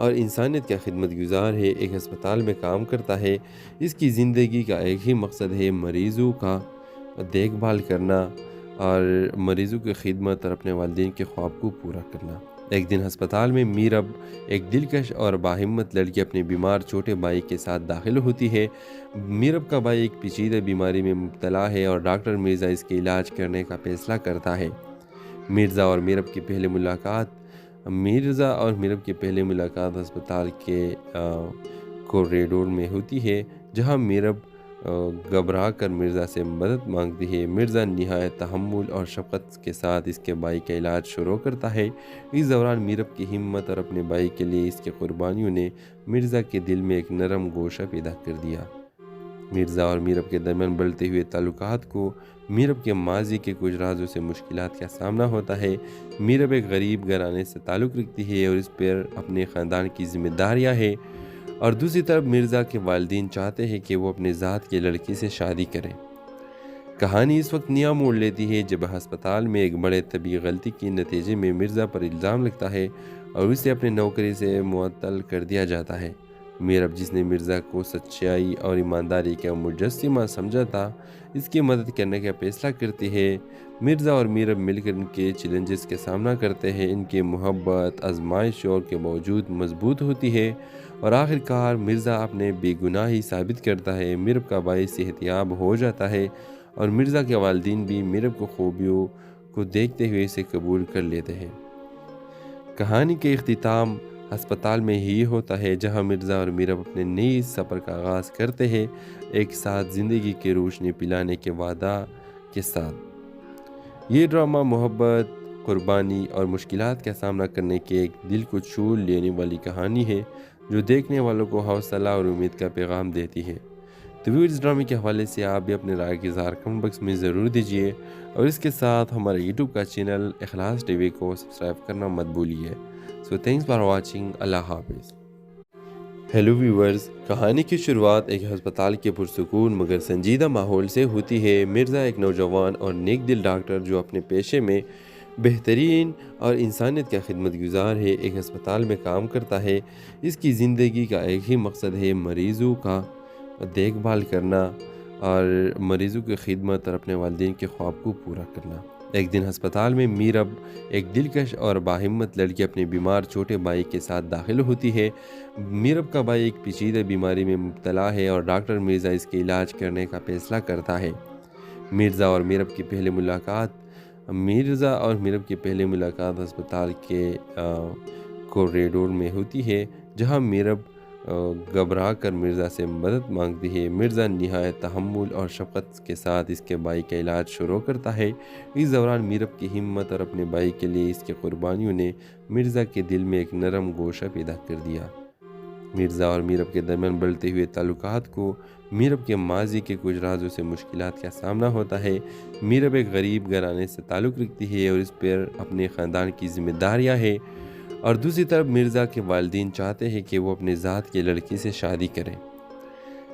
اور انسانیت کا خدمت گزار ہے، ایک ہسپتال میں کام کرتا ہے۔ اس کی زندگی کا ایک ہی مقصد ہے، مریضوں کا دیکھ بھال کرنا اور مریضوں کی خدمت اور اپنے والدین کے خواب کو پورا کرنا۔ ایک دن ہسپتال میں میرب، ایک دلکش اور باہمت لڑکی، اپنے بیمار چھوٹے بھائی کے ساتھ داخل ہوتی ہے۔ میرب کا بھائی ایک پیچیدہ بیماری میں مبتلا ہے اور ڈاکٹر مرزا اس کے علاج کرنے کا فیصلہ کرتا ہے۔ مرزا اور میرب کی پہلی ملاقات ہسپتال کے کوریڈور میں ہوتی ہے، جہاں میرب گھبرا کر مرزا سے مدد مانگتی ہے۔ مرزا نہایت تحمل اور شفقت کے ساتھ اس کے بھائی کا علاج شروع کرتا ہے۔ اس دوران میرب کی ہمت اور اپنے بھائی کے لیے اس کی قربانیوں نے مرزا کے دل میں ایک نرم گوشہ پیدا کر دیا۔ مرزا اور میرب کے درمیان بڑھتے ہوئے تعلقات کو میرب کے ماضی کے کچھ رازوں سے مشکلات کا سامنا ہوتا ہے۔ میرب ایک غریب گھرانے سے تعلق رکھتی ہے اور اس پر اپنے خاندان کی ذمہ داریاں ہیں، اور دوسری طرف مرزا کے والدین چاہتے ہیں کہ وہ اپنے ذات کے لڑکی سے شادی کریں۔ کہانی اس وقت نیا موڑ لیتی ہے جب ہسپتال میں ایک بڑے طبی غلطی کے نتیجے میں مرزا پر الزام لگتا ہے اور اسے اپنے نوکری سے معطل کر دیا جاتا ہے۔ میرب، جس نے مرزا کو سچائی اور ایمانداری کا مجسمہ سمجھا تھا، اس کی مدد کرنے کا فیصلہ کرتی ہے۔ مرزا اور میرب مل کر ان کے چیلنجز کا سامنا کرتے ہیں۔ ان کی محبت آزمائشوں کے باوجود مضبوط ہوتی ہے اور آخر کار مرزا اپنے بے گناہی ثابت کرتا ہے۔ میرب کا بھائی صحت یاب ہو جاتا ہے اور مرزا کے والدین بھی میرب کو خوبیوں کو دیکھتے ہوئے اسے قبول کر لیتے ہیں۔ کہانی کے اختتام ہسپتال میں ہی ہوتا ہے، جہاں مرزا اور میرب اپنے نئے سفر کا آغاز کرتے ہیں، ایک ساتھ زندگی کی روشنی پلانے کے وعدہ کے ساتھ۔ یہ ڈرامہ محبت، قربانی اور مشکلات کا سامنا کرنے کے ایک دل کو چھو لینے والی کہانی ہے، جو دیکھنے والوں کو حوصلہ اور امید کا پیغام دیتی ہے۔ تو اس ڈرامے کے حوالے سے آپ بھی اپنے رائے کی اظہار کمنٹ باکس میں ضرور دیجیے، اور اس کے ساتھ ہمارے یوٹیوب کا چینل اخلاص ٹی وی کو سبسکرائب کرنا مت بھولیے۔ سو تھینکس فار واچنگ۔ اللہ حافظ۔ ہیلو ویورز، کہانی کی شروعات ایک ہسپتال کے پرسکون مگر سنجیدہ ماحول سے ہوتی ہے۔ مرزا ایک نوجوان اور نیک دل ڈاکٹر جو اپنے پیشے میں بہترین اور انسانیت کا خدمت گزار ہے، ایک ہسپتال میں کام کرتا ہے۔ اس کی زندگی کا ایک ہی مقصد ہے، مریضوں کا دیکھ بھال کرنا اور مریضوں کی خدمت اور اپنے والدین کے خواب کو پورا کرنا۔ ایک دن ہسپتال میں میرب، ایک دلکش اور باہمت لڑکی، اپنے بیمار چھوٹے بھائی کے ساتھ داخل ہوتی ہے۔ میرب کا بھائی ایک پیچیدہ بیماری میں مبتلا ہے اور ڈاکٹر مرزا اس کے علاج کرنے کا فیصلہ کرتا ہے۔ مرزا اور میرب کی پہلی ملاقات ہسپتال کے کوریڈور میں ہوتی ہے، جہاں میرب گھبرا کر مرزا سے مدد مانگتی ہے۔ مرزا نہایت تحمل اور شفقت کے ساتھ اس کے بھائی کا علاج شروع کرتا ہے۔ اس دوران میرب کی ہمت اور اپنے بھائی کے لیے اس کی قربانیوں نے مرزا کے دل میں ایک نرم گوشہ پیدا کر دیا۔ مرزا اور میرب کے درمیان بڑھتے ہوئے تعلقات کو میرب کے ماضی کے کچھ رازوں سے مشکلات کا سامنا ہوتا ہے۔ میرب ایک غریب گھرانے سے تعلق رکھتی ہے اور اس پر اپنے خاندان کی ذمہ داریاں ہیں، اور دوسری طرف مرزا کے والدین چاہتے ہیں کہ وہ اپنے ذات کے لڑکی سے شادی کریں۔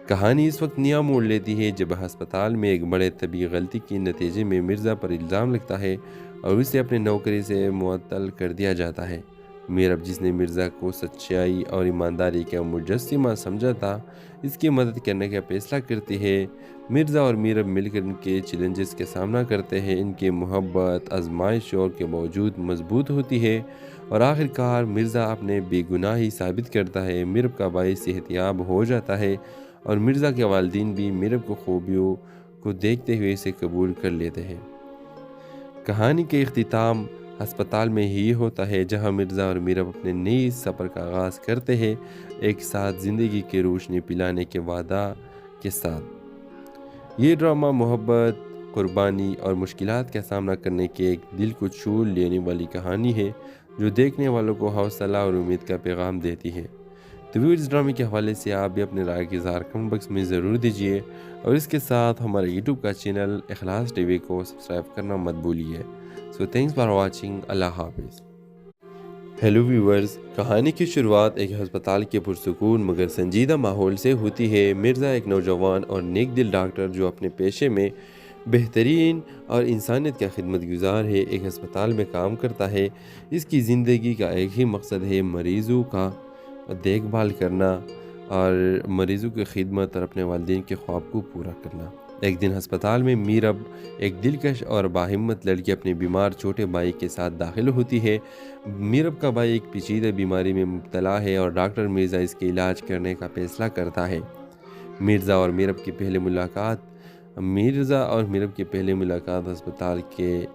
کہانی اس وقت نیا موڑ لیتی ہے جب ہسپتال میں ایک بڑے طبی غلطی کے نتیجے میں مرزا پر الزام لگتا ہے اور اسے اپنے نوکری سے معطل کر دیا جاتا ہے۔ میرب، جس نے مرزا کو سچائی اور ایمانداری کا مجسمہ سمجھا تھا، اس کی مدد کرنے کا فیصلہ کرتی ہے۔ مرزا اور میرب مل کر ان کے چیلنجز کا سامنا کرتے ہیں۔ ان کی محبت آزمائشوں کے باوجود مضبوط ہوتی ہے اور آخر کار مرزا اپنے بے گناہی ثابت کرتا ہے۔ میرب کا بھائی صحت یاب ہو جاتا ہے اور مرزا کے والدین بھی میرب کو خوبیوں کو دیکھتے ہوئے اسے قبول کر لیتے ہیں۔ کہانی کے اختتام ہسپتال میں ہی ہوتا ہے، جہاں مرزا اور میرب اپنے نئے سفر کا آغاز کرتے ہیں، ایک ساتھ زندگی کی روشنی پلانے کے وعدہ کے ساتھ۔ یہ ڈرامہ محبت، قربانی اور مشکلات کا سامنا کرنے کے ایک دل کو چھو لینے والی کہانی ہے، جو دیکھنے والوں کو حوصلہ اور امید کا پیغام دیتی ہے۔ تو اس ڈرامے کے حوالے سے آپ بھی اپنے رائے کی اظہار کمنٹ باکس میں ضرور دیجیے، اور اس کے ساتھ ہمارے یوٹیوب کا چینل اخلاص ٹی وی کو سبسکرائب کرنا مت بھولیے۔ سو تھینکس فار واچنگ۔ اللہ حافظ۔ ہیلو ویورز، کہانی کی شروعات ایک ہسپتال کے پرسکون مگر سنجیدہ ماحول سے ہوتی ہے۔ مرزا ایک نوجوان اور نیک دل ڈاکٹر جو اپنے پیشے میں بہترین اور انسانیت کا خدمت گزار ہے، ایک ہسپتال میں کام کرتا ہے۔ اس کی زندگی کا ایک ہی مقصد ہے، مریضوں کا دیکھ بھال کرنا اور مریضوں کی خدمت اور اپنے والدین کے خواب کو پورا کرنا۔ ایک دن ہسپتال میں میرب، ایک دلکش اور باہمت لڑکی، اپنے بیمار چھوٹے بھائی کے ساتھ داخل ہوتی ہے۔ میرب کا بھائی ایک پیچیدہ بیماری میں مبتلا ہے اور ڈاکٹر مرزا اس کے علاج کرنے کا فیصلہ کرتا ہے۔ مرزا اور میرب کی پہلی ملاقات ہسپتال کے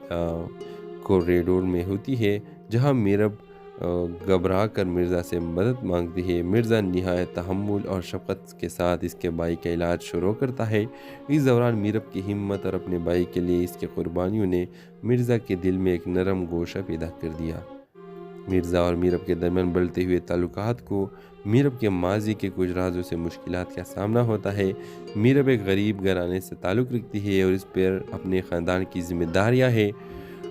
کوریڈور میں ہوتی ہے، جہاں میرب گھبرا کر مرزا سے مدد مانگتی ہے۔ مرزا نہایت تحمل اور شفقت کے ساتھ اس کے بھائی کا علاج شروع کرتا ہے۔ اس دوران میرب کی ہمت اور اپنے بھائی کے لیے اس کی قربانیوں نے مرزا کے دل میں ایک نرم گوشہ پیدا کر دیا۔ مرزا اور میرب کے درمیان بڑھتے ہوئے تعلقات کو میرب کے ماضی کے کچھ رازوں سے مشکلات کا سامنا ہوتا ہے۔ میرب ایک غریب گھرانے سے تعلق رکھتی ہے اور اس پر اپنے خاندان کی ذمہ داریاں ہیں،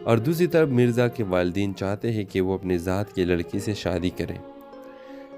اور دوسری طرف مرزا کے والدین چاہتے ہیں کہ وہ اپنے ذات کی لڑکی سے شادی کریں۔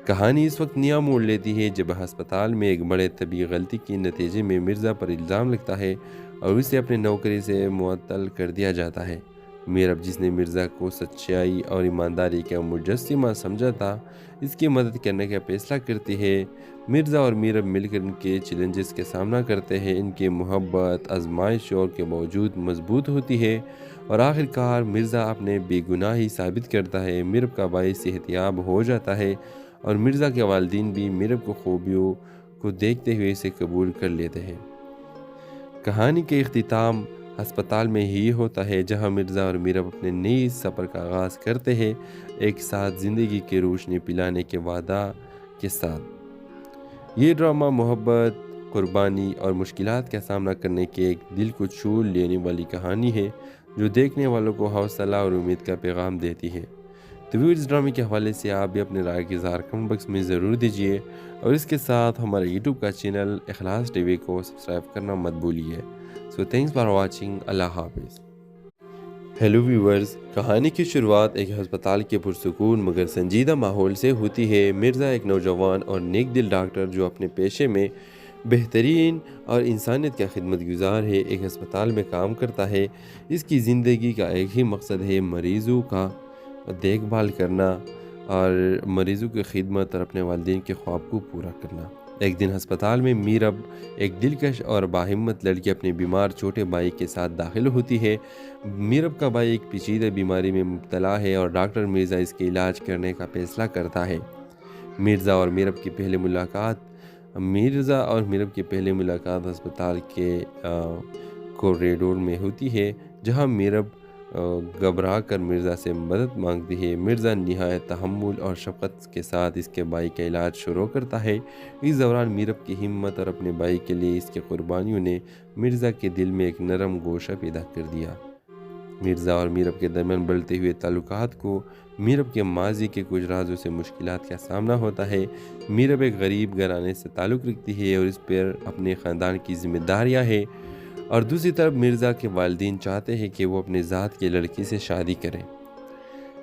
کہانی اس وقت نیا موڑ لیتی ہے جب ہسپتال میں ایک بڑے طبی غلطی کے نتیجے میں مرزا پر الزام لگتا ہے اور اسے اپنے نوکری سے معطل کر دیا جاتا ہے۔ میرب، جس نے مرزا کو سچائی اور ایمانداری کا مجسمہ سمجھا تھا، اس کی مدد کرنے کا فیصلہ کرتی ہے۔ مرزا اور میرب مل کر ان کے چیلنجز کا سامنا کرتے ہیں۔ ان کی محبت آزمائشوں کے باوجود مضبوط ہوتی ہے اور آخر کار مرزا اپنے بے گناہی ثابت کرتا ہے۔ میرب کا بھائی صحت یاب ہو جاتا ہے اور مرزا کے والدین بھی میرب کو خوبیوں کو دیکھتے ہوئے اسے قبول کر لیتے ہیں۔ کہانی کے اختتام ہسپتال میں ہی ہوتا ہے، جہاں مرزا اور میرب اپنے نئی سفر کا آغاز کرتے ہیں، ایک ساتھ زندگی کی روشنی پلانے کے وعدہ کے ساتھ۔ یہ ڈرامہ محبت، قربانی اور مشکلات کا سامنا کرنے کی ایک دل کو چھو لینے والی کہانی ہے، جو دیکھنے والوں کو حوصلہ اور امید کا پیغام دیتی ہے۔ تو اس ڈرامے کے حوالے سے آپ بھی اپنے رائے کی اظہار کمنٹ باکس میں ضرور دیجیے، اور اس کے ساتھ ہمارے یوٹیوب کا چینل اخلاص ٹی وی کو سبسکرائب کرنا مت بھولیے۔ سو تھینکس فار واچنگ۔ اللہ حافظ۔ ہیلو ویورز، کہانی کی شروعات ایک ہسپتال کے پرسکون مگر سنجیدہ ماحول سے ہوتی ہے۔ مرزا ایک نوجوان اور نیک دل ڈاکٹر جو اپنے پیشے میں بہترین اور انسانیت کا خدمت گزار ہے، ایک ہسپتال میں کام کرتا ہے۔ اس کی زندگی کا ایک ہی مقصد ہے، مریضوں کا دیکھ بھال کرنا اور مریضوں کی خدمت اور اپنے والدین کے خواب کو پورا کرنا۔ ایک دن ہسپتال میں میرب، ایک دلکش اور باہمت لڑکی، اپنے بیمار چھوٹے بھائی کے ساتھ داخل ہوتی ہے۔ میرب کا بھائی ایک پیچیدہ بیماری میں مبتلا ہے اور ڈاکٹر مرزا اس کے علاج کرنے کا فیصلہ کرتا ہے۔ مرزا اور میرب کی پہلی ملاقات ہسپتال کے کوریڈور میں ہوتی ہے، جہاں میرب گھبرا کر مرزا سے مدد مانگتی ہے۔ مرزا نہایت تحمل اور شفقت کے ساتھ اس کے بھائی کا علاج شروع کرتا ہے۔ اس دوران میرب کی ہمت اور اپنے بھائی کے لیے اس کی قربانیوں نے مرزا کے دل میں ایک نرم گوشہ پیدا کر دیا۔ مرزا اور میرب کے درمیان بڑھتے ہوئے تعلقات کو میرب کے ماضی کے کچھ رازوں سے مشکلات کا سامنا ہوتا ہے۔ میرب ایک غریب گھرانے سے تعلق رکھتی ہے اور اس پر اپنے خاندان کی ذمہ داریاں ہیں، اور دوسری طرف مرزا کے والدین چاہتے ہیں کہ وہ اپنے ذات کی لڑکی سے شادی کریں۔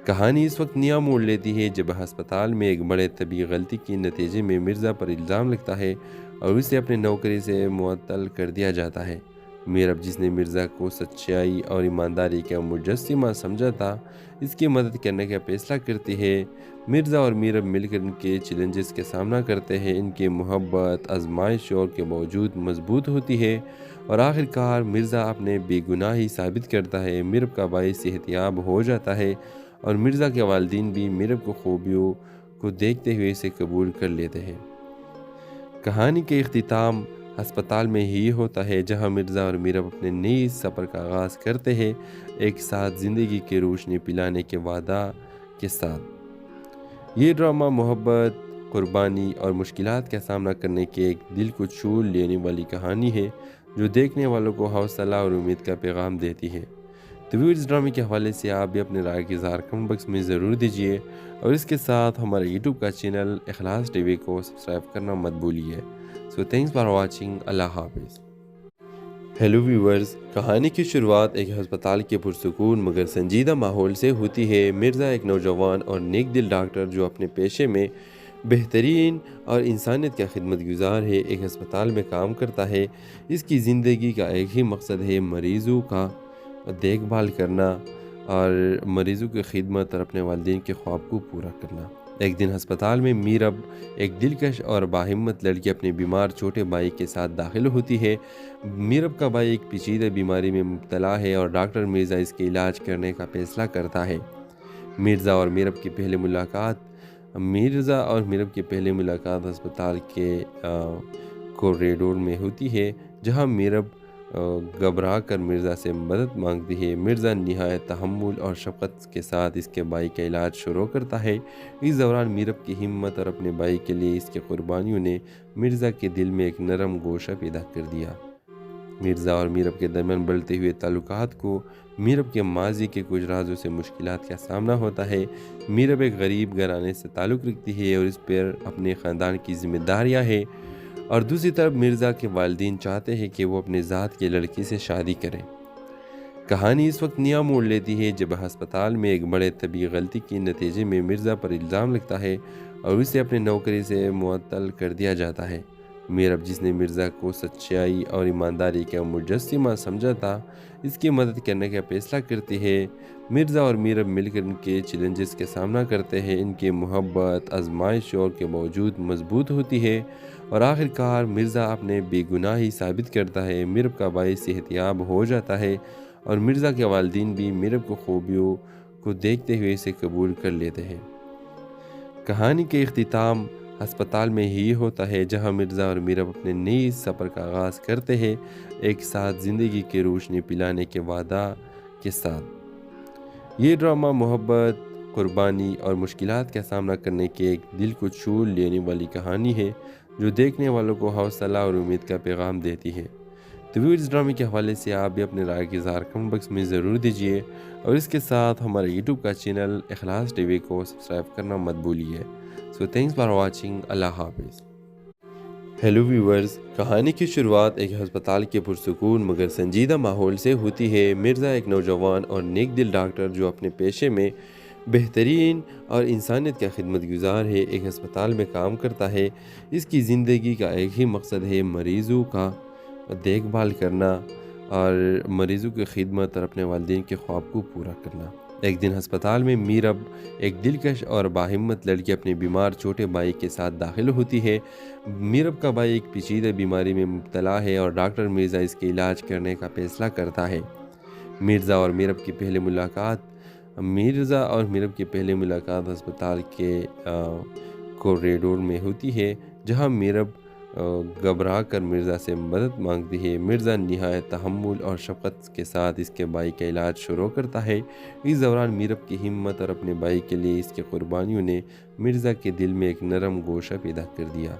کہانی اس وقت نیا موڑ لیتی ہے جب ہسپتال میں ایک بڑے طبی غلطی کے نتیجے میں مرزا پر الزام لگتا ہے اور اسے اپنے نوکری سے معطل کر دیا جاتا ہے۔ میرب، جس نے مرزا کو سچائی اور ایمانداری کا مجسمہ سمجھا تھا، اس کی مدد کرنے کا فیصلہ کرتی ہے۔ مرزا اور میرب مل کر ان کے چیلنجز کا سامنا کرتے ہیں۔ ان کی محبت آزمائشوں کے باوجود مضبوط ہوتی ہے اور آخر کار مرزا اپنے بے گناہی ثابت کرتا ہے۔ میرب کا بھائی صحت یاب ہو جاتا ہے اور مرزا کے والدین بھی میرب کو خوبیوں کو دیکھتے ہوئے اسے قبول کر لیتے ہیں۔ کہانی کے اختتام ہسپتال میں ہی ہوتا ہے، جہاں مرزا اور میرب اپنے نئی سفر کا آغاز کرتے ہیں، ایک ساتھ زندگی کی روشنی پلانے کے وعدہ کے ساتھ۔ یہ ڈرامہ محبت، قربانی اور مشکلات کا سامنا کرنے کی ایک دل کو چھو لینے والی کہانی ہے، جو دیکھنے والوں کو حوصلہ اور امید کا پیغام دیتی ہے۔ تو اس ڈرامے کے حوالے سے آپ بھی اپنے رائے کی اظہار کمنٹ باکس میں ضرور دیجیے، اور اس کے ساتھ ہمارے یوٹیوب کا چینل اخلاص ٹی وی کو سبسکرائب کرنا مت بھولیے۔ سو تھینکس فار واچنگ۔ اللہ حافظ۔ ہیلو ویورز، کہانی کی شروعات ایک ہسپتال کے پرسکون مگر سنجیدہ ماحول سے ہوتی ہے۔ مرزا ایک نوجوان اور نیک دل ڈاکٹر جو اپنے پیشے میں بہترین اور انسانیت کا خدمت گزار ہے، ایک ہسپتال میں کام کرتا ہے۔ اس کی زندگی کا ایک ہی مقصد ہے، مریضوں کا دیکھ بھال کرنا اور مریضوں کی خدمت اور اپنے والدین کے خواب کو پورا کرنا۔ ایک دن ہسپتال میں میرب ایک دلکش اور باہمت لڑکی اپنے بیمار چھوٹے بھائی کے ساتھ داخل ہوتی ہے۔ میرب کا بھائی ایک پیچیدہ بیماری میں مبتلا ہے اور ڈاکٹر مرزا اس کے علاج کرنے کا فیصلہ کرتا ہے۔ مرزا اور میرب کی پہلی ملاقات ہسپتال کے کوریڈور میں ہوتی ہے، جہاں میرب گھبرا کر مرزا سے مدد مانگتی ہے۔ مرزا نہایت تحمل اور شفقت کے ساتھ اس کے بھائی کا علاج شروع کرتا ہے۔ اس دوران میرب کی ہمت اور اپنے بھائی کے لیے اس کی قربانیوں نے مرزا کے دل میں ایک نرم گوشہ پیدا کر دیا۔ مرزا اور میرب کے درمیان بڑھتے ہوئے تعلقات کو میرب کے ماضی کے کچھ رازوں سے مشکلات کا سامنا ہوتا ہے۔ میرب ایک غریب گھرانے سے تعلق رکھتی ہے اور اس پر اپنے خاندان کی ذمہ داریاں ہیں، اور دوسری طرف مرزا کے والدین چاہتے ہیں کہ وہ اپنے ذات کے لڑکی سے شادی کریں۔ کہانی اس وقت نیا موڑ لیتی ہے جب ہسپتال میں ایک بڑے طبی غلطی کے نتیجے میں مرزا پر الزام لگتا ہے اور اسے اپنے نوکری سے معطل کر دیا جاتا ہے۔ میرب، جس نے مرزا کو سچائی اور ایمانداری کا مجسمہ سمجھا تھا، اس کی مدد کرنے کا فیصلہ کرتی ہے۔ مرزا اور میرب مل کر ان کے چیلنجز کا سامنا کرتے ہیں۔ ان کی محبت آزمائشوں کے باوجود مضبوط ہوتی ہے اور آخر کار مرزا اپنے بے گناہی ثابت کرتا ہے۔ میرب کا بھائی صحت یاب ہو جاتا ہے اور مرزا کے والدین بھی میرب کو خوبیوں کو دیکھتے ہوئے اسے قبول کر لیتے ہیں۔ کہانی کے اختتام ہسپتال میں ہی ہوتا ہے، جہاں مرزا اور میرب اپنے نئے سفر کا آغاز کرتے ہیں، ایک ساتھ زندگی کی روشنی پلانے کے وعدہ کے ساتھ۔ یہ ڈرامہ محبت، قربانی اور مشکلات کا سامنا کرنے کی ایک دل کو چھو لینے والی کہانی ہے، جو دیکھنے والوں کو حوصلہ اور امید کا پیغام دیتی ہے۔ تو اس ڈرامے کے حوالے سے آپ بھی اپنے رائے کی اظہار کمنٹ باکس میں ضرور دیجیے، اور اس کے ساتھ ہمارے یوٹیوب کا چینل اخلاص ٹی وی کو سبسکرائب کرنا مت بھولیے۔ سو تھینکس فار واچنگ۔ اللہ حافظ۔ ہیلو ویورز، کہانی کی شروعات ایک ہسپتال کے پرسکون مگر سنجیدہ ماحول سے ہوتی ہے۔ مرزا ایک نوجوان اور نیک دل ڈاکٹر جو اپنے پیشے میں بہترین اور انسانیت کا خدمت گزار ہے، ایک ہسپتال میں کام کرتا ہے۔ اس کی زندگی کا ایک ہی مقصد ہے، مریضوں کا دیکھ بھال کرنا اور مریضوں کی خدمت اور اپنے والدین کے خواب کو پورا کرنا۔ ایک دن ہسپتال میں میرب ایک دلکش اور باہمت لڑکی اپنے بیمار چھوٹے بھائی کے ساتھ داخل ہوتی ہے۔ میرب کا بھائی ایک پیچیدہ بیماری میں مبتلا ہے اور ڈاکٹر مرزا اس کے علاج کرنے کا فیصلہ کرتا ہے۔ مرزا اور میرب کی پہلی ملاقات ہسپتال کے کوریڈور میں ہوتی ہے، جہاں میرب گھبرا کر مرزا سے مدد مانگتی ہے۔ مرزا نہایت تحمل اور شفقت کے ساتھ اس کے بھائی کا علاج شروع کرتا ہے۔ اس دوران میرب کی ہمت اور اپنے بھائی کے لیے اس کی قربانیوں نے مرزا کے دل میں ایک نرم گوشہ پیدا کر دیا۔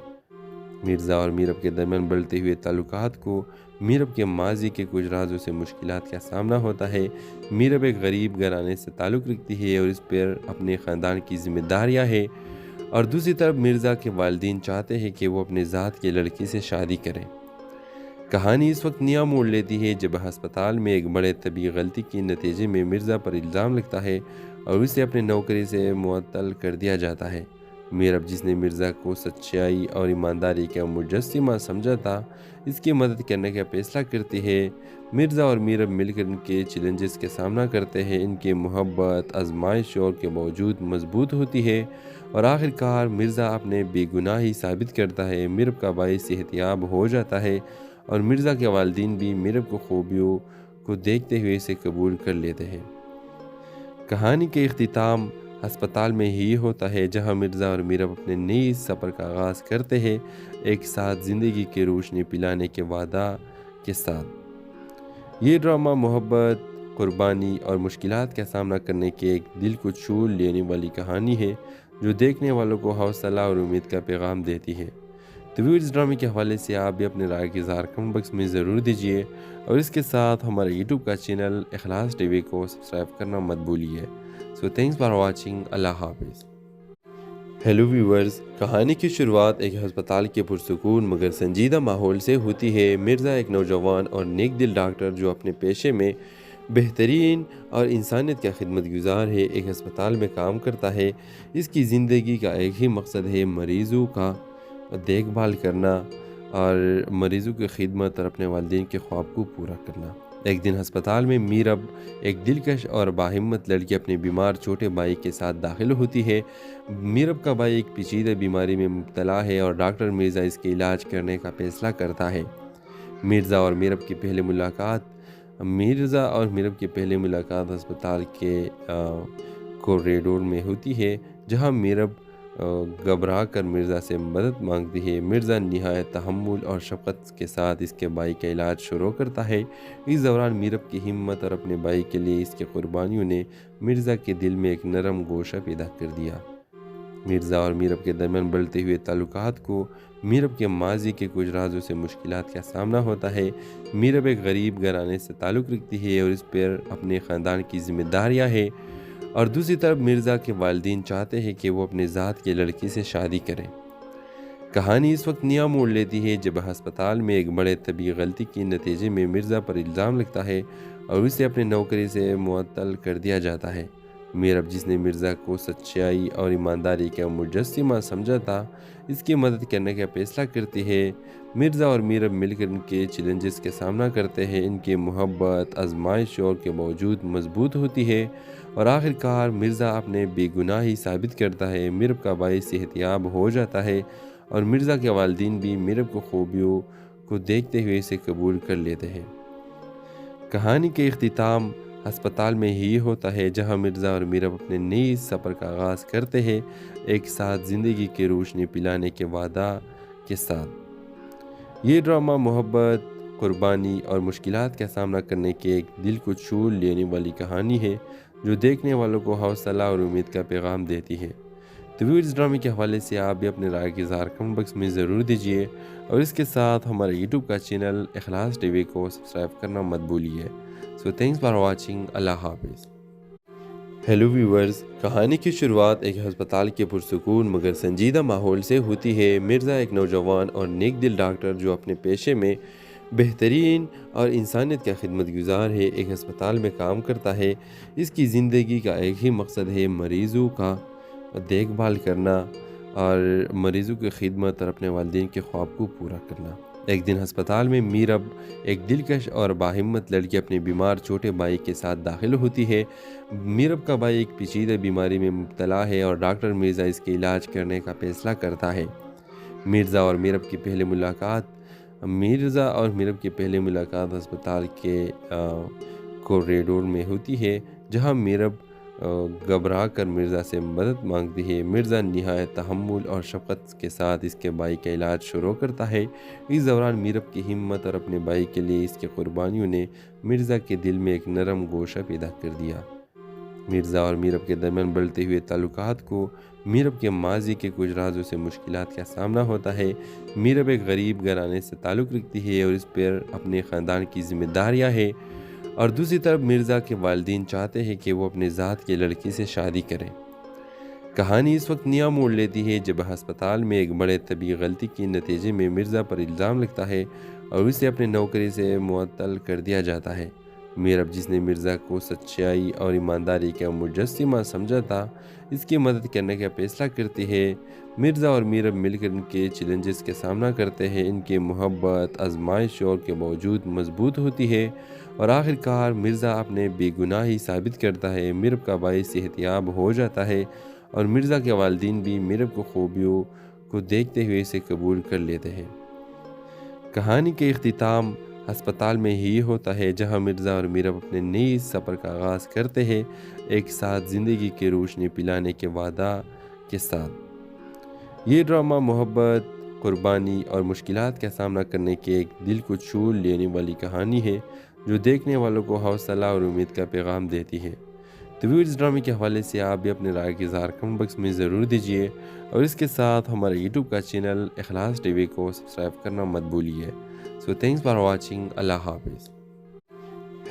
مرزا اور میرب کے درمیان بڑھتے ہوئے تعلقات کو میرب کے ماضی کے کچھ رازوں سے مشکلات کا سامنا ہوتا ہے۔ میرب ایک غریب گھرانے سے تعلق رکھتی ہے اور اس پر اپنے خاندان کی ذمہ داریاں ہیں، اور دوسری طرف مرزا کے والدین چاہتے ہیں کہ وہ اپنے ذات کے لڑکی سے شادی کریں۔ کہانی اس وقت نیا موڑ لیتی ہے جب ہسپتال میں ایک بڑے طبی غلطی کے نتیجے میں مرزا پر الزام لگتا ہے اور اسے اپنے نوکری سے معطل کر دیا جاتا ہے۔ میرب، جس نے مرزا کو سچائی اور ایمانداری کا مجسمہ سمجھا تھا، اس کی مدد کرنے کا فیصلہ کرتی ہے۔ مرزا اور میرب مل کر ان کے چیلنجز کا سامنا کرتے ہیں۔ ان کی محبت آزمائشوں کے باوجود مضبوط ہوتی ہے اور آخر کار مرزا اپنے بے گناہی ثابت کرتا ہے۔ میرب کا بھائی صحت یاب ہو جاتا ہے اور مرزا کے والدین بھی میرب کو خوبیوں کو دیکھتے ہوئے اسے قبول کر لیتے ہیں۔ کہانی کے اختتام ہسپتال میں ہی ہوتا ہے، جہاں مرزا اور میرب اپنے نئے سفر کا آغاز کرتے ہیں، ایک ساتھ زندگی کی روشنی پلانے کے وعدہ کے ساتھ۔ یہ ڈرامہ محبت، قربانی اور مشکلات کا سامنا کرنے کی ایک دل کو چھو لینے والی کہانی ہے، جو دیکھنے والوں کو حوصلہ اور امید کا پیغام دیتی ہے۔ تو اس ڈرامے کے حوالے سے آپ بھی اپنے رائے کی اظہار کمنٹ باکس میں ضرور دیجیے، اور اس کے ساتھ ہمارے یوٹیوب کا چینل اخلاص ٹی وی کو سبسکرائب کرنا مت بھولیے۔ سو تھینکس فار واچنگ۔ اللہ حافظ۔ ہیلو ویورز، کہانی کی شروعات ایک ہسپتال کے پرسکون مگر سنجیدہ ماحول سے ہوتی ہے۔ مرزا ایک نوجوان اور نیک دل ڈاکٹر جو اپنے پیشے میں بہترین اور انسانیت کا خدمت گزار ہے، ایک ہسپتال میں کام کرتا ہے۔ اس کی زندگی کا ایک ہی مقصد ہے، مریضوں کا دیکھ بھال کرنا اور مریضوں کی خدمت اور اپنے والدین کے خواب کو پورا کرنا۔ ایک دن ہسپتال میں میرب ایک دلکش اور باہمت لڑکی اپنے بیمار چھوٹے بھائی کے ساتھ داخل ہوتی ہے۔ میرب کا بھائی ایک پیچیدہ بیماری میں مبتلا ہے اور ڈاکٹر مرزا اس کے علاج کرنے کا فیصلہ کرتا ہے۔ مرزا اور میرب کی پہلی ملاقات ہسپتال کے کوریڈور میں ہوتی ہے، جہاں میرب گھبرا کر مرزا سے مدد مانگتی ہے۔ مرزا نہایت تحمل اور شفقت کے ساتھ اس کے بھائی کا علاج شروع کرتا ہے۔ اس دوران میرب کی ہمت اور اپنے بھائی کے لیے اس کی قربانیوں نے مرزا کے دل میں ایک نرم گوشہ پیدا کر دیا۔ مرزا اور میرب کے درمیان بڑھتے ہوئے تعلقات کو میرب کے ماضی کے کچھ رازوں سے مشکلات کا سامنا ہوتا ہے۔ میرب ایک غریب گھرانے سے تعلق رکھتی ہے اور اس پر اپنے خاندان کی ذمہ داریاں ہیں، اور دوسری طرف مرزا کے والدین چاہتے ہیں کہ وہ اپنے ذات کی لڑکی سے شادی کریں۔ کہانی اس وقت نیا موڑ لیتی ہے جب ہسپتال میں ایک بڑے طبی غلطی کے نتیجے میں مرزا پر الزام لگتا ہے اور اسے اپنے نوکری سے معطل کر دیا جاتا ہے۔ میرب، جس نے مرزا کو سچائی اور ایمانداری کا مجسمہ سمجھا تھا، اس کی مدد کرنے کا فیصلہ کرتی ہے۔ مرزا اور میرب مل کر ان کے چیلنجز کا سامنا کرتے ہیں۔ ان کی محبت آزمائشوں کے باوجود مضبوط ہوتی ہے اور آخر کار مرزا اپنے بے گناہی ثابت کرتا ہے۔ میرب کا بھائی صحت یاب ہو جاتا ہے اور مرزا کے والدین بھی میرب کو خوبیوں کو دیکھتے ہوئے اسے قبول کر لیتے ہیں۔ کہانی کے اختتام ہسپتال میں ہی ہوتا ہے، جہاں مرزا اور میرب اپنے نئی سفر کا آغاز کرتے ہیں، ایک ساتھ زندگی کی روشنی پلانے کے وعدہ کے ساتھ۔ یہ ڈرامہ محبت، قربانی اور مشکلات کا سامنا کرنے کی ایک دل کو چھو لینے والی کہانی ہے، جو دیکھنے والوں کو حوصلہ اور امید کا پیغام دیتی ہے۔ تو اس ڈرامے کے حوالے سے آپ بھی اپنے رائے کی اظہار کمنٹ باکس میں ضرور دیجیے، اور اس کے ساتھ ہمارے یوٹیوب کا چینل اخلاص ٹی وی کو سبسکرائب کرنا مت بھولیے۔ سو تھینکس فار واچنگ۔ اللہ حافظ۔ ہیلو ویورز، کہانی کی شروعات ایک ہسپتال کے پرسکون مگر سنجیدہ ماحول سے ہوتی ہے۔ مرزا ایک نوجوان اور نیک دل ڈاکٹر جو اپنے پیشے میں بہترین اور انسانیت کا خدمت گزار ہے، ایک ہسپتال میں کام کرتا ہے۔ اس کی زندگی کا ایک ہی مقصد ہے، مریضوں کا دیکھ بھال کرنا اور مریضوں کی خدمت اور اپنے والدین کے خواب کو پورا کرنا۔ ایک دن ہسپتال میں میرب ایک دلکش اور باہمت لڑکی اپنے بیمار چھوٹے بھائی کے ساتھ داخل ہوتی ہے۔ میرب کا بھائی ایک پیچیدہ بیماری میں مبتلا ہے اور ڈاکٹر مرزا اس کے علاج کرنے کا فیصلہ کرتا ہے۔ مرزا اور میرب کی پہلی ملاقات ہسپتال کے کوریڈور میں ہوتی ہے، جہاں میرب گھبرا کر مرزا سے مدد مانگتی ہے۔ مرزا نہایت تحمل اور شفقت کے ساتھ اس کے بھائی کا علاج شروع کرتا ہے۔ اس دوران میرب کی ہمت اور اپنے بھائی کے لیے اس کی قربانیوں نے مرزا کے دل میں ایک نرم گوشہ پیدا کر دیا۔ مرزا اور میرب کے درمیان بڑھتے ہوئے تعلقات کو میرب کے ماضی کے کچھ رازوں سے مشکلات کا سامنا ہوتا ہے۔ میرب ایک غریب گھرانے سے تعلق رکھتی ہے اور اس پر اپنے خاندان کی ذمہ داریاں ہیں، اور دوسری طرف مرزا کے والدین چاہتے ہیں کہ وہ اپنے ذات کی لڑکی سے شادی کریں۔ کہانی اس وقت نیا موڑ لیتی ہے جب ہسپتال میں ایک بڑے طبی غلطی کے نتیجے میں مرزا پر الزام لگتا ہے اور اسے اپنے نوکری سے معطل کر دیا جاتا ہے۔ میرب، جس نے مرزا کو سچائی اور ایمانداری کا مجسمہ سمجھا تھا، اس کی مدد کرنے کا فیصلہ کرتی ہے۔ مرزا اور میرب مل کر ان کے چیلنجز کا سامنا کرتے ہیں۔ ان کی محبت آزمائشوں کے باوجود مضبوط ہوتی ہے اور آخر کار مرزا اپنے بے گناہی ثابت کرتا ہے۔ میرب کا بھائی صحت یاب ہو جاتا ہے اور مرزا کے والدین بھی میرب کو خوبیوں کو دیکھتے ہوئے اسے قبول کر لیتے ہیں۔ کہانی کے اختتام ہسپتال میں ہی ہوتا ہے، جہاں مرزا اور میرب اپنے نئی سفر کا آغاز کرتے ہیں، ایک ساتھ زندگی کی روشنی پلانے کے وعدہ کے ساتھ۔ یہ ڈرامہ محبت، قربانی اور مشکلات کا سامنا کرنے کی ایک دل کو چھو لینے والی کہانی ہے، جو دیکھنے والوں کو حوصلہ اور امید کا پیغام دیتی ہے۔ تو اس ڈرامے کے حوالے سے آپ بھی اپنے رائے کی اظہار کمنٹ باکس میں ضرور دیجیے، اور اس کے ساتھ ہمارے یوٹیوب کا چینل اخلاص ٹی وی کو سبسکرائب کرنا مت بھولیے۔ سو تھینکس فار واچنگ۔ اللہ حافظ۔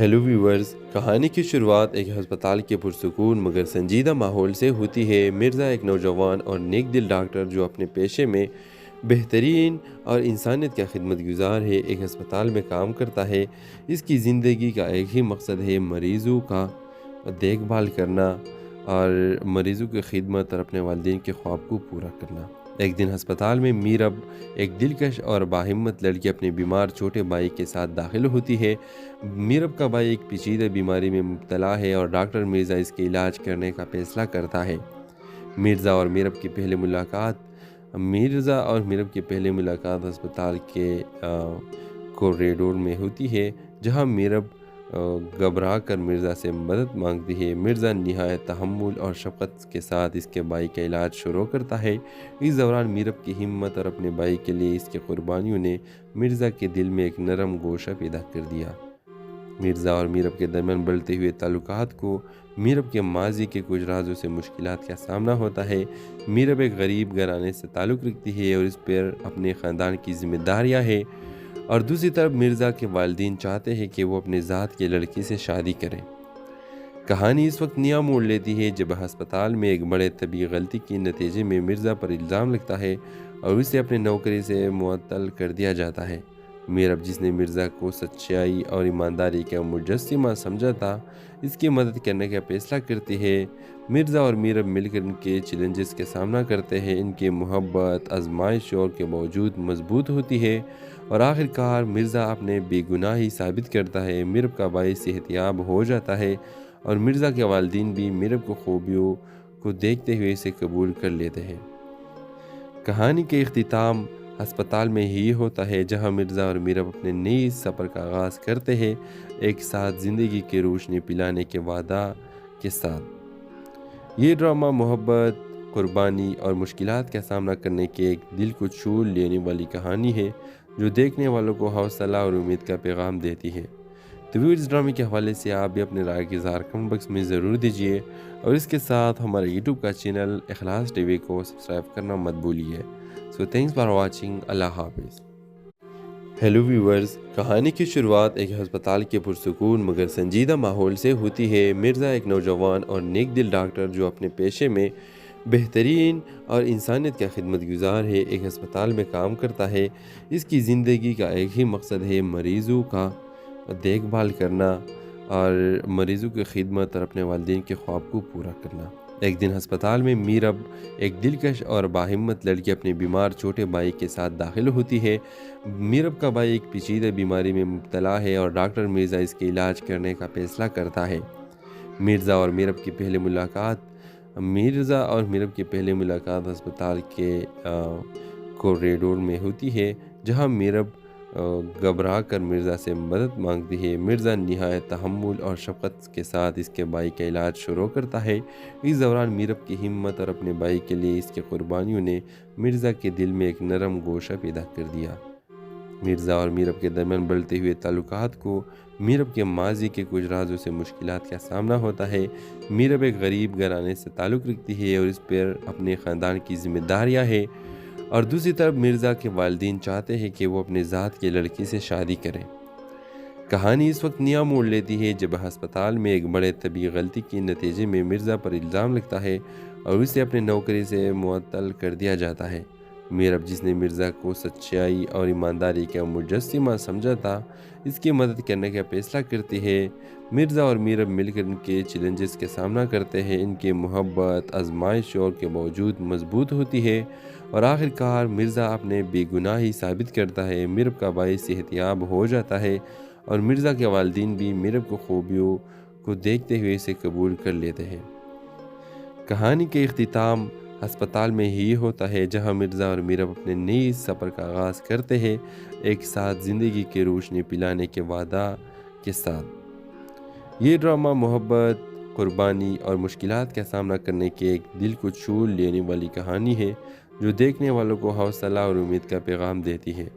ہیلو ویورز، کہانی کی شروعات ایک ہسپتال کے پرسکون مگر سنجیدہ ماحول سے ہوتی ہے۔ مرزا ایک نوجوان اور نیک دل ڈاکٹر جو اپنے پیشے میں بہترین اور انسانیت کا خدمت گزار ہے، ایک ہسپتال میں کام کرتا ہے۔ اس کی زندگی کا ایک ہی مقصد ہے، مریضوں کا دیکھ بھال کرنا اور مریضوں کی خدمت اور اپنے والدین کے خواب کو پورا کرنا۔ ایک دن ہسپتال میں میرب ایک دلکش اور باہمت لڑکی اپنے بیمار چھوٹے بھائی کے ساتھ داخل ہوتی ہے۔ میرب کا بھائی ایک پیچیدہ بیماری میں مبتلا ہے اور ڈاکٹر مرزا اس کے علاج کرنے کا فیصلہ کرتا ہے۔ مرزا اور میرب کی پہلی ملاقات ہسپتال کے کوریڈور میں ہوتی ہے، جہاں میرب گھبرا کر مرزا سے مدد مانگتی ہے۔ مرزا نہایت تحمل اور شفقت کے ساتھ اس کے بھائی کا علاج شروع کرتا ہے۔ اس دوران میرب کی ہمت اور اپنے بھائی کے لیے اس کی قربانیوں نے مرزا کے دل میں ایک نرم گوشہ پیدا کر دیا۔ مرزا اور میرب کے درمیان بڑھتے ہوئے تعلقات کو میرب کے ماضی کے کچھ رازوں سے مشکلات کا سامنا ہوتا ہے۔ میرب ایک غریب گھرانے سے تعلق رکھتی ہے اور اس پر اپنے خاندان کی ذمہ داریاں ہیں، اور دوسری طرف مرزا کے والدین چاہتے ہیں کہ وہ اپنے ذات کے لڑکی سے شادی کریں۔ کہانی اس وقت نیا موڑ لیتی ہے جب ہسپتال میں ایک بڑے طبی غلطی کے نتیجے میں مرزا پر الزام لگتا ہے اور اسے اپنے نوکری سے معطل کر دیا جاتا ہے۔ میرب، جس نے مرزا کو سچائی اور ایمانداری کا مجسمہ سمجھا تھا، اس کی مدد کرنے کا فیصلہ کرتی ہے۔ مرزا اور میرب مل کر ان کے چیلنجز کا سامنا کرتے ہیں۔ ان کی محبت آزمائشوں کے باوجود مضبوط ہوتی ہے اور آخر کار مرزا اپنے بے گناہی ثابت کرتا ہے۔ میرب کا بھائی صحت یاب ہو جاتا ہے اور مرزا کے والدین بھی میرب کو خوبیوں کو دیکھتے ہوئے اسے قبول کر لیتے ہیں۔ کہانی کے اختتام ہسپتال میں ہی ہوتا ہے، جہاں مرزا اور میرب اپنے نئے سفر کا آغاز کرتے ہیں، ایک ساتھ زندگی کی روشنی پلانے کے وعدہ کے ساتھ۔ یہ ڈرامہ محبت، قربانی اور مشکلات کا سامنا کرنے کی ایک دل کو چھو لینے والی کہانی ہے، جو دیکھنے والوں کو حوصلہ اور امید کا پیغام دیتی ہے۔ تو اس ڈرامے کے حوالے سے آپ بھی اپنے رائے کی اظہار کمنٹ باکس میں ضرور دیجیے، اور اس کے ساتھ ہمارے یوٹیوب کا چینل اخلاص ٹی وی کو سبسکرائب کرنا مت بھولیے۔ سو تھینکس فار واچنگ۔ اللہ حافظ۔ ہیلو ویورز، کہانی کی شروعات ایک ہسپتال کے پرسکون مگر سنجیدہ ماحول سے ہوتی ہے۔ مرزا ایک نوجوان اور نیک دل ڈاکٹر جو اپنے پیشے میں بہترین اور انسانیت کا خدمت گزار ہے، ایک ہسپتال میں کام کرتا ہے۔ اس کی زندگی کا ایک ہی مقصد ہے، مریضوں کا دیکھ بھال کرنا اور مریضوں کی خدمت اور اپنے والدین کے خواب کو پورا کرنا۔ ایک دن ہسپتال میں میرب ایک دلکش اور باہمت لڑکی اپنے بیمار چھوٹے بھائی کے ساتھ داخل ہوتی ہے۔ میرب کا بھائی ایک پیچیدہ بیماری میں مبتلا ہے اور ڈاکٹر مرزا اس کے علاج کرنے کا فیصلہ کرتا ہے۔ مرزا اور میرب کی پہلی ملاقات ہسپتال کے کوریڈور میں ہوتی ہے، جہاں میرب گھبرا کر مرزا سے مدد مانگتی ہے۔ مرزا نہایت تحمل اور شفقت کے ساتھ اس کے بھائی کا علاج شروع کرتا ہے۔ اس دوران میرب کی ہمت اور اپنے بھائی کے لیے اس کی قربانیوں نے مرزا کے دل میں ایک نرم گوشہ پیدا کر دیا۔ مرزا اور میرب کے درمیان بڑھتے ہوئے تعلقات کو میرب کے ماضی کے کچھ رازوں سے مشکلات کا سامنا ہوتا ہے۔ میرب ایک غریب گھرانے سے تعلق رکھتی ہے اور اس پر اپنے خاندان کی ذمہ داریاں ہیں، اور دوسری طرف مرزا کے والدین چاہتے ہیں کہ وہ اپنے ذات کے لڑکی سے شادی کریں۔ کہانی اس وقت نیا موڑ لیتی ہے جب ہسپتال میں ایک بڑے طبی غلطی کے نتیجے میں مرزا پر الزام لگتا ہے اور اسے اپنے نوکری سے معطل کر دیا جاتا ہے۔ میرب، جس نے مرزا کو سچائی اور ایمانداری کا مجسمہ سمجھا تھا، اس کی مدد کرنے کا فیصلہ کرتی ہے۔ مرزا اور میرب مل کر ان کے چیلنجز کا سامنا کرتے ہیں۔ ان کی محبت آزمائشوں کے باوجود مضبوط ہوتی ہے اور آخر کار مرزا اپنے بے گناہی ثابت کرتا ہے۔ میرب کا بھائی صحت یاب ہو جاتا ہے اور مرزا کے والدین بھی میرب کو خوبیوں کو دیکھتے ہوئے اسے قبول کر لیتے ہیں۔ کہانی کے اختتام ہسپتال میں ہی ہوتا ہے، جہاں مرزا اور میرب اپنے نئے سفر کا آغاز کرتے ہیں، ایک ساتھ زندگی کی روشنی پلانے کے وعدہ کے ساتھ۔ یہ ڈرامہ محبت، قربانی اور مشکلات کا سامنا کرنے کی ایک دل کو چھو لینے والی کہانی ہے، جو دیکھنے والوں کو حوصلہ اور امید کا پیغام دیتی ہے۔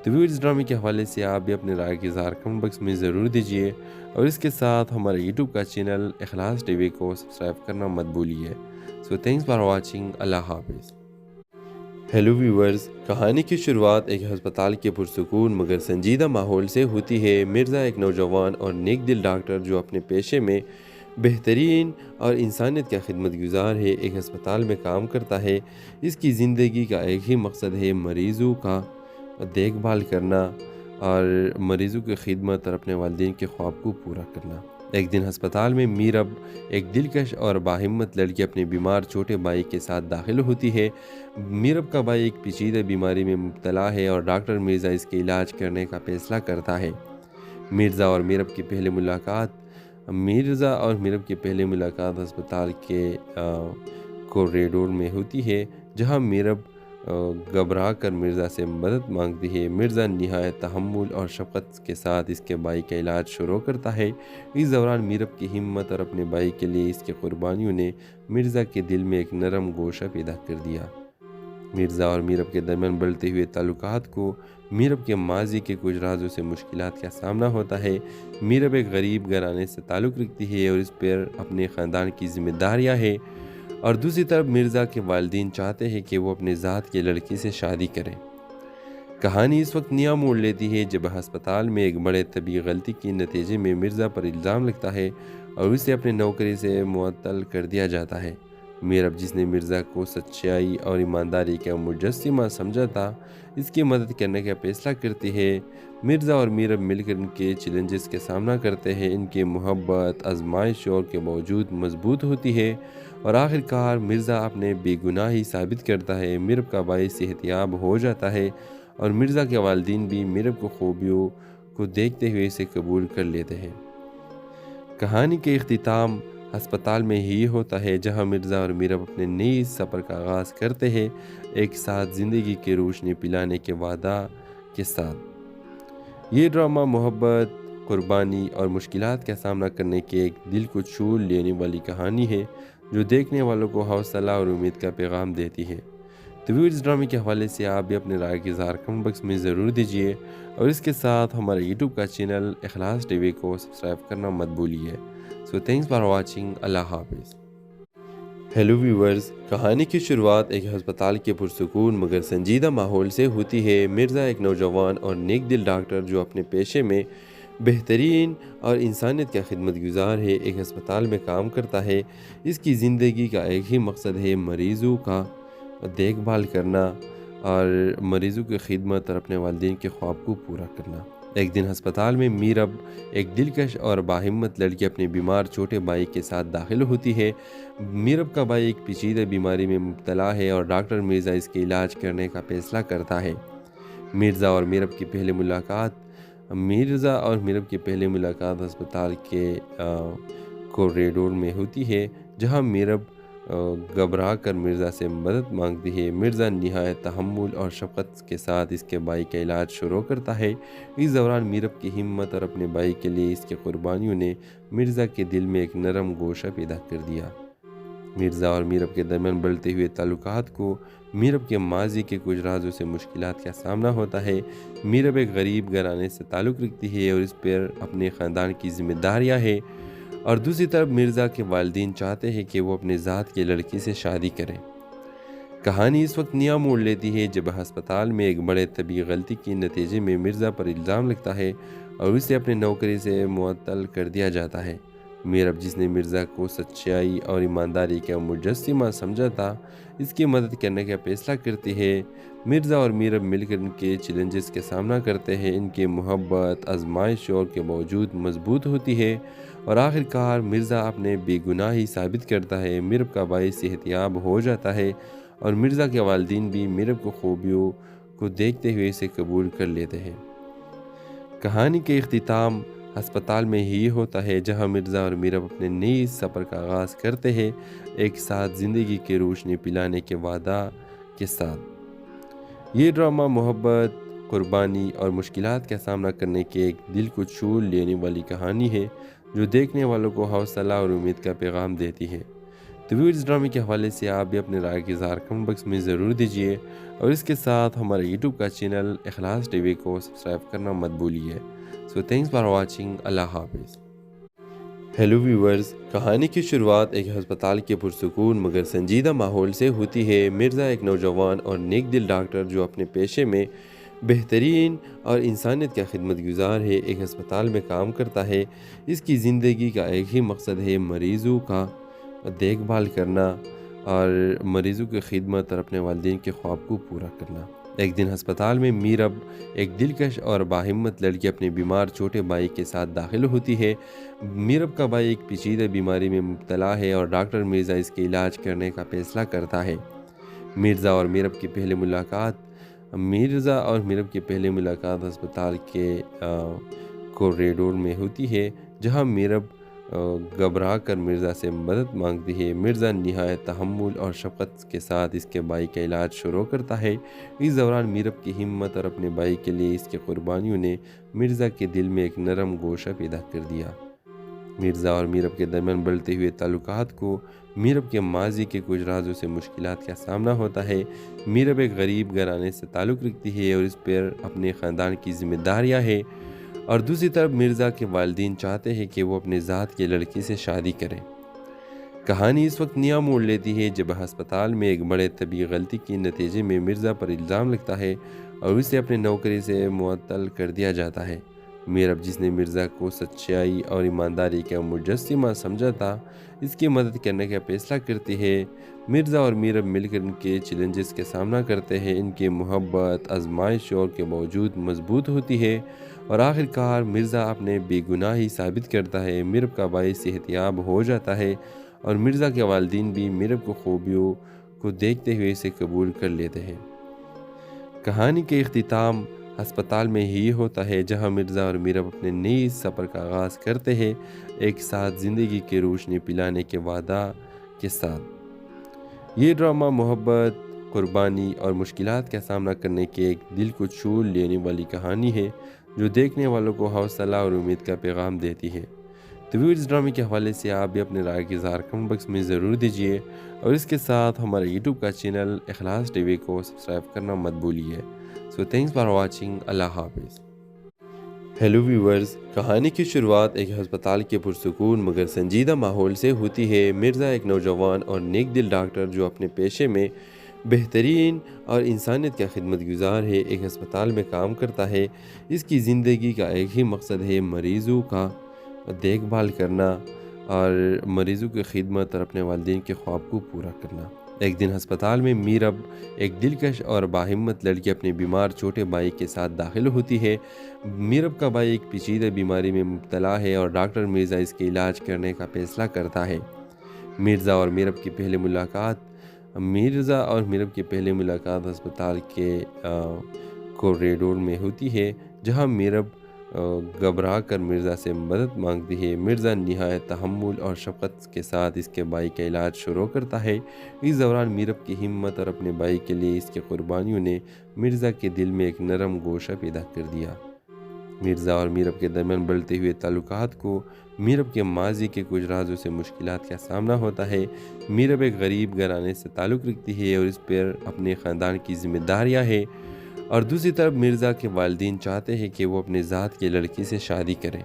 تو اس ڈرامے کے حوالے سے آپ بھی اپنے رائے کی اظہار کمنٹ باکس میں ضرور دیجیے، اور اس کے ساتھ ہمارے یوٹیوب کا چینل اخلاص ٹی وی کو سبسکرائب کرنا مت بھولیے۔ سو تھینکس فار واچنگ۔ اللہ حافظ۔ ہیلو ویورز، کہانی کی شروعات ایک ہسپتال کے پرسکون مگر سنجیدہ ماحول سے ہوتی ہے۔ مرزا ایک نوجوان اور نیک دل ڈاکٹر جو اپنے پیشے میں بہترین اور انسانیت کا خدمت گزار ہے، ایک ہسپتال میں کام کرتا ہے۔ اس کی زندگی کا ایک ہی مقصد ہے، مریضوں کا دیکھ بھال کرنا اور مریضوں کی خدمت اور اپنے والدین کے خواب کو پورا کرنا۔ ایک دن ہسپتال میں میرب ایک دلکش اور باہمت لڑکی اپنے بیمار چھوٹے بھائی کے ساتھ داخل ہوتی ہے۔ میرب کا بھائی ایک پیچیدہ بیماری میں مبتلا ہے اور ڈاکٹر مرزا اس کے علاج کرنے کا فیصلہ کرتا ہے۔ مرزا اور میرب کی پہلی ملاقات ہسپتال کے کوریڈور میں ہوتی ہے، جہاں میرب گھبرا کر مرزا سے مدد مانگتی ہے۔ مرزا نہایت تحمل اور شفقت کے ساتھ اس کے بھائی کا علاج شروع کرتا ہے۔ اس دوران میرب کی ہمت اور اپنے بھائی کے لیے اس کی قربانیوں نے مرزا کے دل میں ایک نرم گوشہ پیدا کر دیا۔ مرزا اور میرب کے درمیان بڑھتے ہوئے تعلقات کو میرب کے ماضی کے کچھ رازوں سے مشکلات کا سامنا ہوتا ہے۔ میرب ایک غریب گھرانے سے تعلق رکھتی ہے اور اس پر اپنے خاندان کی ذمہ داریاں ہیں، اور دوسری طرف مرزا کے والدین چاہتے ہیں کہ وہ اپنے ذات کی لڑکی سے شادی کریں۔ کہانی اس وقت نیا موڑ لیتی ہے جب ہسپتال میں ایک بڑے طبی غلطی کے نتیجے میں مرزا پر الزام لگتا ہے اور اسے اپنے نوکری سے معطل کر دیا جاتا ہے۔ میرب، جس نے مرزا کو سچائی اور ایمانداری کا مجسمہ سمجھا تھا، اس کی مدد کرنے کا فیصلہ کرتی ہے۔ مرزا اور میرب مل کر ان کے چیلنجز کا سامنا کرتے ہیں۔ ان کی محبت آزمائشوں کے باوجود مضبوط ہوتی ہے اور آخر کار مرزا اپنے بے گناہی ثابت کرتا ہے۔ میرب کا بھائی صحت یاب ہو جاتا ہے اور مرزا کے والدین بھی میرب کو خوبیوں کو دیکھتے ہوئے اسے قبول کر لیتے ہیں۔ کہانی کے اختتام ہسپتال میں ہی ہوتا ہے، جہاں مرزا اور میرب اپنے نئی سفر کا آغاز کرتے ہیں، ایک ساتھ زندگی کی روشنی پلانے کے وعدہ کے ساتھ۔ یہ ڈرامہ محبت، قربانی اور مشکلات کا سامنا کرنے کی ایک دل کو چھو لینے والی کہانی ہے، جو دیکھنے والوں کو حوصلہ اور امید کا پیغام دیتی ہے۔ تو اس ڈرامے کے حوالے سے آپ بھی اپنے رائے کی اظہار کمنٹ باکس میں ضرور دیجیے، اور اس کے ساتھ ہمارے یوٹیوب کا چینل اخلاص ٹی وی کو سبسکرائب کرنا مت بھولیے۔ سو تھینکس فار واچنگ۔ اللہ حافظ۔ ہیلو ویورز، کہانی کی شروعات ایک ہسپتال کے پرسکون مگر سنجیدہ ماحول سے ہوتی ہے۔ مرزا ایک نوجوان اور نیک دل ڈاکٹر جو اپنے پیشے میں بہترین اور انسانیت کا خدمت گزار ہے، ایک ہسپتال میں کام کرتا ہے۔ اس کی زندگی کا ایک ہی مقصد ہے، مریضوں کا دیکھ بھال کرنا اور مریضوں کی خدمت اور اپنے والدین کے خواب کو پورا کرنا۔ ایک دن ہسپتال میں میرب ایک دلکش اور باہمت لڑکی اپنے بیمار چھوٹے بھائی کے ساتھ داخل ہوتی ہے۔ میرب کا بھائی ایک پیچیدہ بیماری میں مبتلا ہے اور ڈاکٹر مرزا اس کے علاج کرنے کا فیصلہ کرتا ہے۔ مرزا اور میرب کی پہلی ملاقات ہسپتال کے کوریڈور میں ہوتی ہے، جہاں میرب گھبرا کر مرزا سے مدد مانگتی ہے۔ مرزا نہایت تحمل اور شفقت کے ساتھ اس کے بھائی کا علاج شروع کرتا ہے۔ اس دوران میرب کی ہمت اور اپنے بھائی کے لیے اس کی قربانیوں نے مرزا کے دل میں ایک نرم گوشہ پیدا کر دیا۔ مرزا اور میرب کے درمیان بڑھتے ہوئے تعلقات کو میرب کے ماضی کے کچھ رازوں سے مشکلات کا سامنا ہوتا ہے۔ میرب ایک غریب گھرانے سے تعلق رکھتی ہے اور اس پر اپنے خاندان کی ذمہ داریاں ہیں، اور دوسری طرف مرزا کے والدین چاہتے ہیں کہ وہ اپنے ذات کی لڑکی سے شادی کریں۔ کہانی اس وقت نیا موڑ لیتی ہے جب ہسپتال میں ایک بڑے طبی غلطی کے نتیجے میں مرزا پر الزام لگتا ہے اور اسے اپنے نوکری سے معطل کر دیا جاتا ہے۔ میرب، جس نے مرزا کو سچائی اور ایمانداری کا مجسمہ سمجھا تھا، اس کی مدد کرنے کا فیصلہ کرتی ہے۔ مرزا اور میرب مل کر ان کے چیلنجز کا سامنا کرتے ہیں۔ ان کی محبت آزمائشوں کے باوجود مضبوط ہوتی ہے اور آخر کار مرزا اپنے بے گناہی ثابت کرتا ہے۔ میرب کا بھائی صحت یاب ہو جاتا ہے اور مرزا کے والدین بھی میرب کو خوبیوں کو دیکھتے ہوئے اسے قبول کر لیتے ہیں۔ کہانی کے اختتام ہسپتال میں ہی ہوتا ہے، جہاں مرزا اور میرب اپنے نئی سفر کا آغاز کرتے ہیں، ایک ساتھ زندگی کی روشنی پلانے کے وعدہ کے ساتھ۔ یہ ڈرامہ محبت، قربانی اور مشکلات کا سامنا کرنے کی ایک دل کو چھو لینے والی کہانی ہے، جو دیکھنے والوں کو حوصلہ اور امید کا پیغام دیتی ہے۔ تو اس ڈرامے کے حوالے سے آپ بھی اپنے رائے کی اظہار کمنٹ باکس میں ضرور دیجیے، اور اس کے ساتھ ہمارے یوٹیوب کا چینل اخلاص ٹی وی کو سبسکرائب کرنا مت بھولیے۔ سو تھینکس فار واچنگ۔ اللہ حافظ۔ ہیلو ویورز، کہانی کی شروعات ایک ہسپتال کے پرسکون مگر سنجیدہ ماحول سے ہوتی ہے۔ مرزا ایک نوجوان اور نیک دل ڈاکٹر جو اپنے پیشے میں بہترین اور انسانیت کا خدمت گزار ہے، ایک ہسپتال میں کام کرتا ہے۔ اس کی زندگی کا ایک ہی مقصد ہے، مریضوں کا دیکھ بھال کرنا اور مریضوں کی خدمت اور اپنے والدین کے خواب کو پورا کرنا۔ ایک دن ہسپتال میں میرب ایک دلکش اور باہمت لڑکی اپنے بیمار چھوٹے بھائی کے ساتھ داخل ہوتی ہے۔ میرب کا بھائی ایک پیچیدہ بیماری میں مبتلا ہے اور ڈاکٹر مرزا اس کے علاج کرنے کا فیصلہ کرتا ہے۔ مرزا اور میرب کی پہلی ملاقات ہسپتال کے کوریڈور میں ہوتی ہے، جہاں میرب گھبرا کر مرزا سے مدد مانگتی ہے۔ مرزا نہایت تحمل اور شفقت کے ساتھ اس کے بھائی کا علاج شروع کرتا ہے۔ اس دوران میرب کی ہمت اور اپنے بھائی کے لیے اس کی قربانیوں نے مرزا کے دل میں ایک نرم گوشہ پیدا کر دیا۔ مرزا اور میرب کے درمیان بڑھتے ہوئے تعلقات کو میرب کے ماضی کے کچھ رازوں سے مشکلات کا سامنا ہوتا ہے۔ میرب ایک غریب گھرانے سے تعلق رکھتی ہے اور اس پر اپنے خاندان کی ذمہ داریاں ہیں، اور دوسری طرف مرزا کے والدین چاہتے ہیں کہ وہ اپنے ذات کے لڑکی سے شادی کریں۔ کہانی اس وقت نیا موڑ لیتی ہے جب ہسپتال میں ایک بڑے طبی غلطی کے نتیجے میں مرزا پر الزام لگتا ہے اور اسے اپنے نوکری سے معطل کر دیا جاتا ہے۔ میرب، جس نے مرزا کو سچائی اور ایمانداری کا مجسمہ سمجھا تھا، اس کی مدد کرنے کا فیصلہ کرتی ہے۔ مرزا اور میرب مل کر ان کے چیلنجز کا سامنا کرتے ہیں۔ ان کی محبت آزمائشوں کے باوجود مضبوط ہوتی ہے اور آخر کار مرزا اپنے بے گناہی ثابت کرتا ہے۔ میرب کا بھائی صحت یاب ہو جاتا ہے اور مرزا کے والدین بھی میرب کو خوبیوں کو دیکھتے ہوئے اسے قبول کر لیتے ہیں۔ کہانی کے اختتام ہسپتال میں ہی ہوتا ہے، جہاں مرزا اور میرب اپنے نئے سفر کا آغاز کرتے ہیں، ایک ساتھ زندگی کی روشنی پلانے کے وعدہ کے ساتھ۔ یہ ڈرامہ محبت، قربانی اور مشکلات کا سامنا کرنے کی ایک دل کو چھو لینے والی کہانی ہے، جو دیکھنے والوں کو حوصلہ اور امید کا پیغام دیتی ہے۔ تو اس ڈرامے کے حوالے سے آپ بھی اپنے رائے کی اظہار کمنٹ باکس میں ضرور دیجیے، اور اس کے ساتھ ہمارے یوٹیوب کا چینل اخلاص ٹی وی کو سبسکرائب کرنا مت بھولیے۔ سو تھینکس فار واچنگ۔ اللہ حافظ۔ ہیلو ویورز، کہانی کی شروعات ایک ہسپتال کے پرسکون مگر سنجیدہ ماحول سے ہوتی ہے۔ مرزا ایک نوجوان اور نیک دل ڈاکٹر جو اپنے پیشے میں بہترین اور انسانیت کا خدمت گزار ہے، ایک ہسپتال میں کام کرتا ہے۔ اس کی زندگی کا ایک ہی مقصد ہے، مریضوں کا دیکھ بھال کرنا اور مریضوں کی خدمت اور اپنے والدین کے خواب کو پورا کرنا۔ ایک دن ہسپتال میں میرب ایک دلکش اور باہمت لڑکی اپنے بیمار چھوٹے بھائی کے ساتھ داخل ہوتی ہے۔ میرب کا بھائی ایک پیچیدہ بیماری میں مبتلا ہے اور ڈاکٹر مرزا اس کے علاج کرنے کا فیصلہ کرتا ہے۔ مرزا اور میرب کی پہلی ملاقات ہسپتال کے کوریڈور میں ہوتی ہے، جہاں میرب گھبرا کر مرزا سے مدد مانگتی ہے۔ مرزا نہایت تحمل اور شفقت کے ساتھ اس کے بھائی کا علاج شروع کرتا ہے۔ اس دوران میرب کی ہمت اور اپنے بھائی کے لیے اس کی قربانیوں نے مرزا کے دل میں ایک نرم گوشہ پیدا کر دیا۔ مرزا اور میرب کے درمیان بڑھتے ہوئے تعلقات کو میرب کے ماضی کے کچھ رازوں سے مشکلات کا سامنا ہوتا ہے۔ میرب ایک غریب گھرانے سے تعلق رکھتی ہے اور اس پر اپنے خاندان کی ذمہ داریاں ہیں، اور دوسری طرف مرزا کے والدین چاہتے ہیں کہ وہ اپنے ذات کے لڑکی سے شادی کریں۔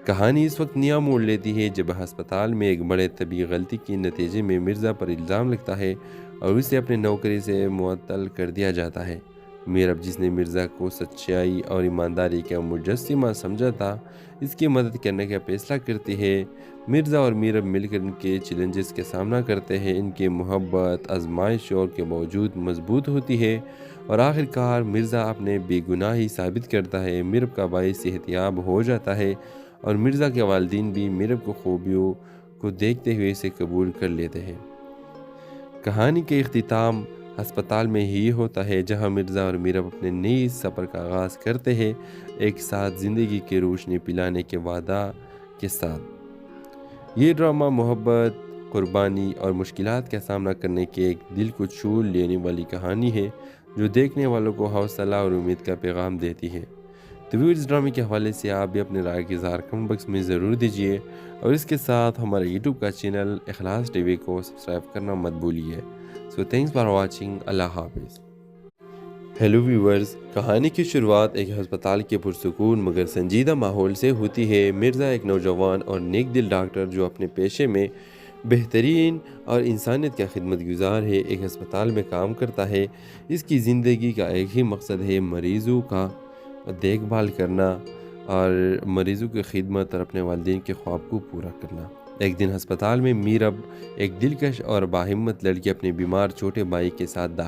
کہانی اس وقت نیا موڑ لیتی ہے جب ہسپتال میں ایک بڑے طبی غلطی کے نتیجے میں مرزا پر الزام لگتا ہے اور اسے اپنے نوکری سے معطل کر دیا جاتا ہے۔ میرب، جس نے مرزا کو سچائی اور ایمانداری کا مجسمہ سمجھا تھا، اس کی مدد کرنے کا فیصلہ کرتی ہے۔ مرزا اور میرب مل کر ان کے چیلنجز کا سامنا کرتے ہیں۔ ان کی محبت آزمائشوں کے باوجود مضبوط ہوتی ہے اور آخر کار مرزا اپنے بے گناہی ثابت کرتا ہے۔ میرب کا بھائی صحت یاب ہو جاتا ہے اور مرزا کے والدین بھی میرب کو خوبیوں کو دیکھتے ہوئے اسے قبول کر لیتے ہیں۔ کہانی کے اختتام ہسپتال میں ہی ہوتا ہے، جہاں مرزا اور میرب اپنے نئے سفر کا آغاز کرتے ہیں، ایک ساتھ زندگی کی روشنی پلانے کے وعدہ کے ساتھ۔ یہ ڈرامہ محبت، قربانی اور مشکلات کا سامنا کرنے کی ایک دل کو چھو لینے والی کہانی ہے، جو دیکھنے والوں کو حوصلہ اور امید کا پیغام دیتی ہے۔ تو اس ڈرامے کے حوالے سے آپ بھی اپنے رائے کی اظہار کمنٹ باکس میں ضرور دیجیے، اور اس کے ساتھ ہمارے یوٹیوب کا چینل اخلاص ٹی وی کو سبسکرائب کرنا مت بھولیے۔ سو تھینکس فار واچنگ۔ اللہ حافظ۔ ہیلو ویورز، کہانی کی شروعات ایک ہسپتال کے پرسکون مگر سنجیدہ ماحول سے ہوتی ہے۔ مرزا ایک نوجوان اور نیک دل ڈاکٹر جو اپنے پیشے میں بہترین اور انسانیت کا خدمت گزار ہے، ایک ہسپتال میں کام کرتا ہے۔ اس کی زندگی کا ایک ہی مقصد ہے، مریضوں کا دیکھ بھال کرنا اور مریضوں کی خدمت اور اپنے والدین کے خواب کو پورا کرنا۔ ایک دن ہسپتال میں میرب ایک دلکش اور باہمت لڑکی اپنے بیمار چھوٹے بھائی کے ساتھ داخل